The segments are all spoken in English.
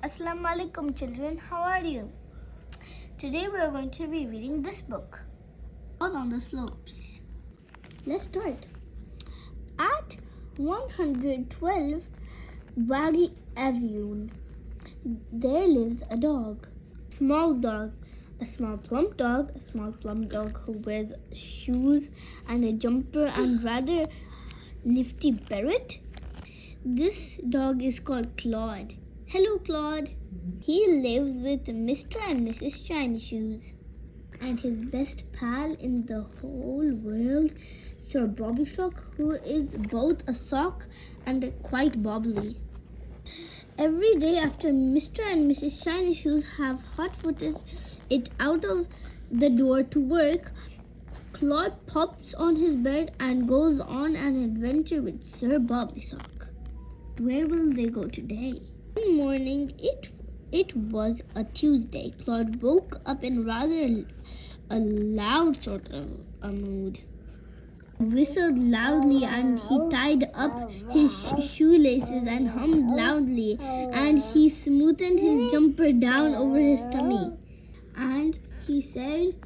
Assalamu alaikum children, how are you? Today we are going to be reading this book, All on the Slopes. Let's start. At 112 Waggy Avenue, there lives a dog. Small dog, a small plump dog who wears shoes and a jumper and rather nifty beret. This dog is called Claude. Hello, Claude. He lives with Mr. and Mrs. Shiny Shoes and his best pal in the whole world, Sir Bobby Sock, who is both a sock and quite bobbly. Every day after Mr. and Mrs. Shiny Shoes have hot-footed it out of the door to work, Claude pops on his bed and goes on an adventure with Sir Bobby Sock. Where will they go today? One morning, it was a Tuesday. Claude woke up in rather a loud sort of a mood. Whistled loudly and he tied up his shoelaces and hummed loudly, and he smoothened his jumper down over his tummy. And he said,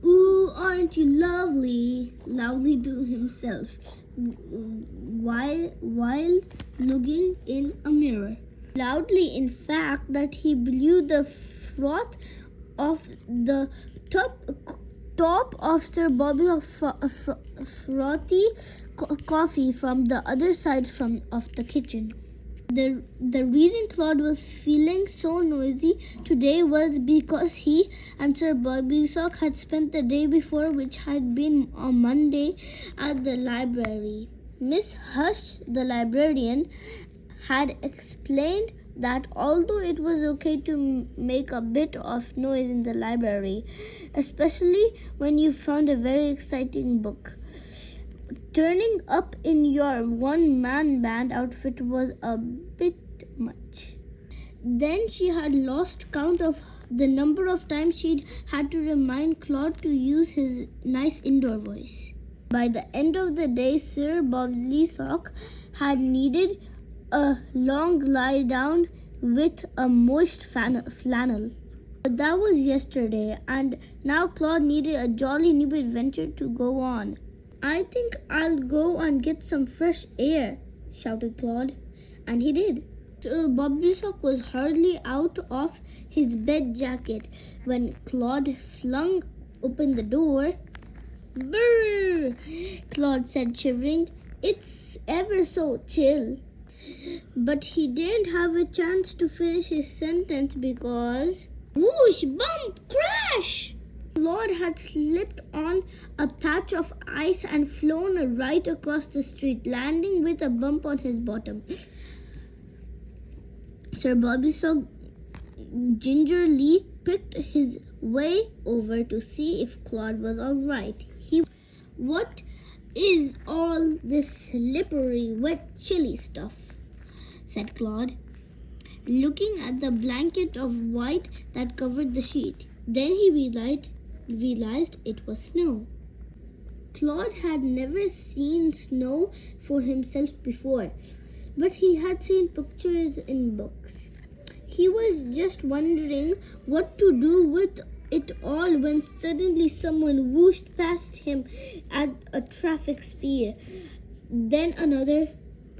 "Ooh, aren't you lovely?" loudly to himself while looking in a mirror. Loudly, in fact, that he blew the froth off the top of Sir Bobby's frothy coffee from the other side of the kitchen. The reason Claude was feeling so noisy today was because he and Sir Bobby Sock had spent the day before, which had been on Monday, at the library. Miss Hush, the librarian, had explained that although it was okay to make a bit of noise in the library, especially when you found a very exciting book, turning up in your one-man band outfit was a bit much. Then she had lost count of the number of times she'd had to remind Claude to use his nice indoor voice. By the end of the day, Sir Bobby Sock had needed a long lie down with a moist flannel. But that was yesterday, and now Claude needed a jolly new adventure to go on. "I think I'll go and get some fresh air," shouted Claude. And he did. Sir Bobby Sock was hardly out of his bed jacket when Claude flung open the door. "Brrr!" Claude said, shivering. "It's ever so chill." But he didn't have a chance to finish his sentence because whoosh, bump, crash! Claude had slipped on a patch of ice and flown right across the street, landing with a bump on his bottom. Sir Bobby Sock gingerly picked his way over to see if Claude was all right. "What is all this slippery, wet, chilly stuff?" said Claude, looking at the blanket of white that covered the sheet. Then he realized it was snow. Claude had never seen snow for himself before, but he had seen pictures in books. He was just wondering what to do with it all when suddenly someone whooshed past him at a traffic speed. Then another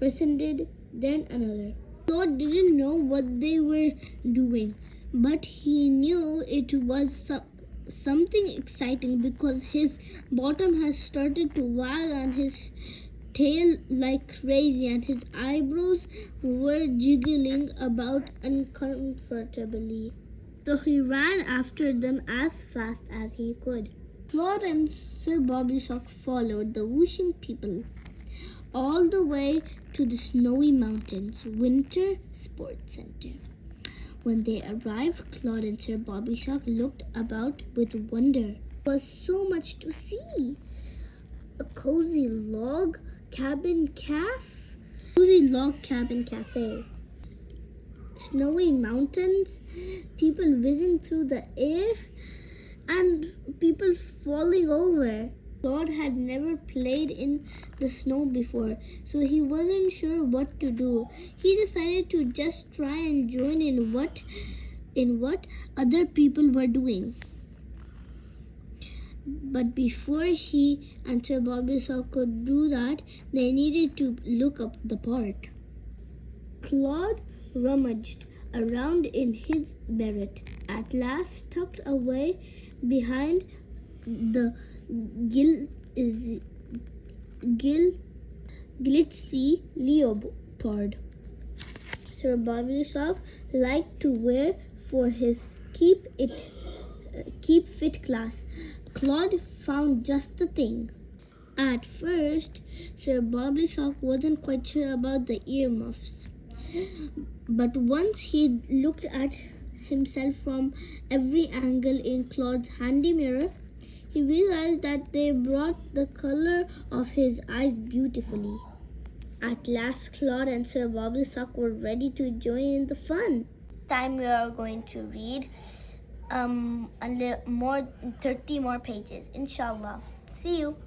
person did, then another. Claude didn't know what they were doing, but he knew it was something exciting because his bottom had started to wag and his tail like crazy, and his eyebrows were jiggling about uncomfortably. So he ran after them as fast as he could. Claude and Sir Bobby Sock followed the whooshing people all the way to the Snowy Mountains Winter Sports Center. When they arrived, Claude and Sir Bobby Sock looked about with wonder. There was so much to see. A cozy log cabin cafe. Snowy mountains, people whizzing through the air, and people falling over. Claude had never played in the snow before, so he wasn't sure what to do. He decided to just try and join in what other people were doing. But before he and Sir Bobby Sock could do that, they needed to look up the part. Claude rummaged around in his beret, at last tucked away behind the glitzy leotard Sir Bobby Sock liked to wear for his keep fit class. Claude found just the thing. At first, Sir Bobby Sock wasn't quite sure about the earmuffs. But once he looked at himself from every angle in Claude's handy mirror, he realized that they brought the color of his eyes beautifully. At last, Claude and Sir Bobby Sock were ready to join in the fun. Time we are going to read 30 more pages, inshallah. See you.